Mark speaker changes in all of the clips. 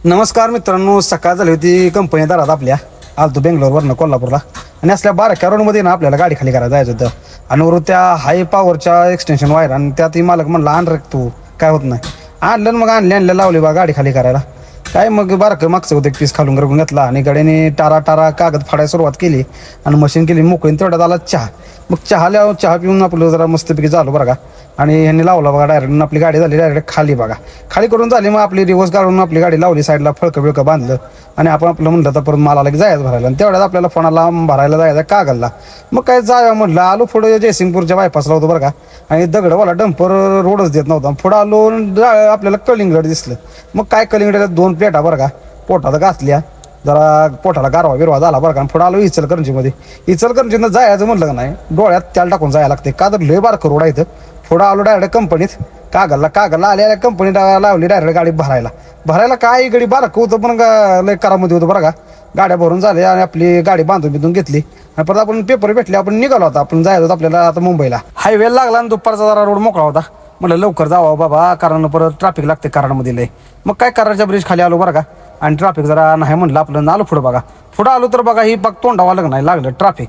Speaker 1: नमस्कार मित्रांनो, सकाळ झाली होती कंपनी दारात आपल्या. आलतो बेंगलोरवरनं कोल्हापूरला आणि असल्या बारक्या रोडमध्ये ना आपल्याला गाडी खाली करायला जायचं होतं. आणि वरून त्या हाय पॉवरच्या एक्सटेन्शन वायर आणि त्यातही मालक म्हणला आण रे तू, काय होत नाही. आणलं मग आणल्या लावली बा गाडी खाली करायला. काय मग बारकं मागचं होतं एक पीस खालून गरगून घेतला आणि गाड्याने टारा टारा कागद फाडायला सुरुवात केली आणि मशीन केली मोकळी. तेवढ्यात आला चहा. मग चहा पिऊन आपलं जरा मस्तपैकी झालो बरं का. आणि ह्यांनी लावला बघा डायरेक्ट आपली गाडी झाली डायरेक्ट खाली बघा. खाली करून झाली मग आपली रिवर्स काढून आपली गाडी लावली साईडला, फळकं बिळकं बांधलं आणि आपण आपलं म्हणलं तर परत मला की जायचं भरायला. आणि तेवढ्यात आपल्याला फोनाला भरायला जायचं कागदला. मग काय जाव्या म्हटलं, आलो पुढे जयसिंगपूरच्या बायपासला होतो बरं का. आणि दगडवाला डंपर रोडच देत नव्हता. पुढं आलो आपल्याला कलिंगड दिसलं. मग काय कलिंगडाला 2 प्लेटा बरं का पोटात घातल्या. जरा पोटाला गारवा बिरवा झाला बरं का. पुढं आलो इचलकरंजीमध्ये. इचलकरंजीनं जायचं म्हटलं का नाही, डोळ्यात त्याला टाकून जायला लागते का तर लय बारकं रोड आहे इथं. पुढं आलो डायरेक्ट कंपनीत कागदला आल्या कंपनीत लावली डायरेक्ट गाडी भरायला काय गडी बारकं होतं पण लय करामध्ये होतं बरं का. गाड्या भरून झाल्या आणि आपली गाडी बांधून घेतली आणि परत आपण पेपर भेटले. आपण निघालो होता, आपण जायचं होतं आपल्याला आता मुंबईला. हायवे लागला आणि दुपारचा जरा रोड मोकळा होता. म्हटलं लवकर जावं बाबा, कारण परत ट्रॅफिक लागते कराडमध्ये लय. मग काय कराडच्या ब्रिज खाली आलो बरं का. आणि ट्रॅफिक जरा नाही म्हणलं आपलं आलो पुढं बघा. पुढं आलो तर बघा ही बघ तोंडावा लग्न नाही लागलं ट्रॅफिक.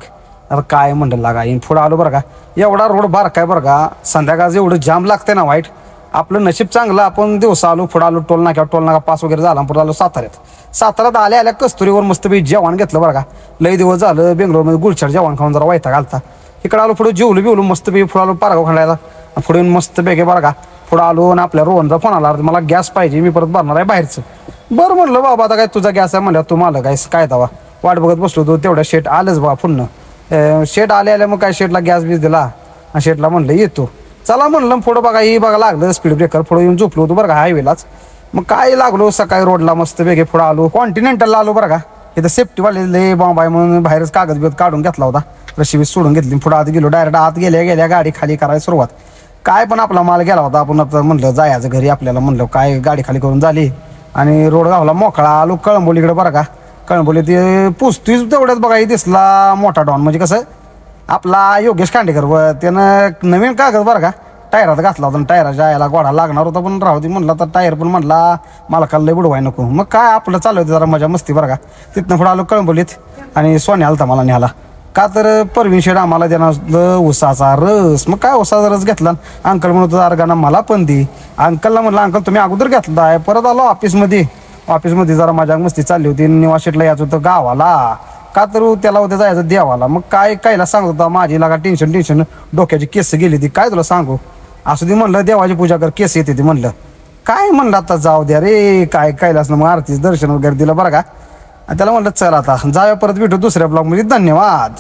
Speaker 1: आता काय म्हणलं लागा येईन. पुढं आलो बरं का. एवढा रोड बारका आहे बरं का. संध्याकाळचं एवढं जाम लागते ना वाईट. आपलं नशीब चांगलं, आपण दिवसा आलो. पुढं आलो टोल नाका पास वगैरे झाला. पुढं आलो साताऱ्यात आल्या कस्तुरीवर मस्तपैकी जेवण घेतलं बरं का. लई दिवस झालं बेंगलोरमध्ये गुलछड जेवण खाऊन जरा वैताग घालता. इकडं आलो पुढे जेवलो मस्तपैकी. पुढं आलो पारगाव खंडायला. पुढे येऊन मस्तपैकी बरं का. पुढं आलो आणि आपल्या रोहनचा फोन आला, मला गॅस पाहिजे, मी परत भरणार आहे बाहेरचं. बरं म्हणलं बाबा आता काय तुझा गॅस आहे म्हणलं, तू मला काय दावा वाट बघत बसलो होतो. तेवढ्या शेट आलंच बा पुन्हा. शेट आल्या मग काय शेटला गॅस बीस दिला आणि शेटला म्हणलं येतो. चला म्हणलं पुढं बघा ही बघा लागलं स्पीड ब्रेकर. पुढं येऊन झोपलो होतो बरं का हायवेलाच. मग काय लागलो सकाळी रोडला मस्त वेगळे. पुढं आलो कॉन्टिनेंटलला आलो बरं का. इथं सेफ्टीवाले लय बॉम्ब आहे म्हणून बाहेरच कागद बिगद काढून घेतला होता. रशी सोडून घेतली. पुढं आत गेलो डायरेक्ट आत गेल्या गाडी खाली करायला सुरुवात. काय पण आपला माल गेला होता. आपण आता म्हणलं जायचं घरी आपल्याला. म्हणलं काय गाडी खाली करून झाली आणि रोड गावला मोकळा. आलो कळंबोलीकडे बरं का. कळंबोली ते पुसतीच तेवढ्यात बघा ही दिसला मोठा डॉन. म्हणजे कसं आपला योगेश खांडेकर व त्यानं नवीन कागद बरं का टायरात घातला होता. टायराच्या यायला गोडा लागणार होता पण राहू दे म्हणला. तर टायर पण म्हणला मला काल लय बुडवाय नको. मग काय आपलं चालू होतं जरा मजा मस्ती बरं का. तिथनं पुढं आलो कळंबोलीत आणि सोन्या आलता मला न्याला. का तर परमिशन आम्हाला देणार उसाचा रस. मग काय उसाचा रस घेतला. अंकल म्हणत होता अर्गाना मला पण दे. अंकलला म्हणलं अंकल तुम्ही अगोदर घेतला आहे. परत आलो ऑफिसमध्ये जरा मजा मस्ती चालली होती. निवाशेटला यायचं होतं गावाला. का तर त्याला होतं जायचं देवाला. मग कायला सांगत होता माझी लागा टेन्शन डोक्याची केस गेली ती. काय तुला सांगू असं ती म्हणलं देवाची पूजा कर केस येते ती म्हणलं. काय म्हणलं आता जाऊ द्या रे. कायलाच ना मग आरतीच दर्शन वगैरे दिलं बरं का. त्याला म्हणलं चल आता जाऊया परत भेटू दुसऱ्या ब्लॉगमध्ये. धन्यवाद.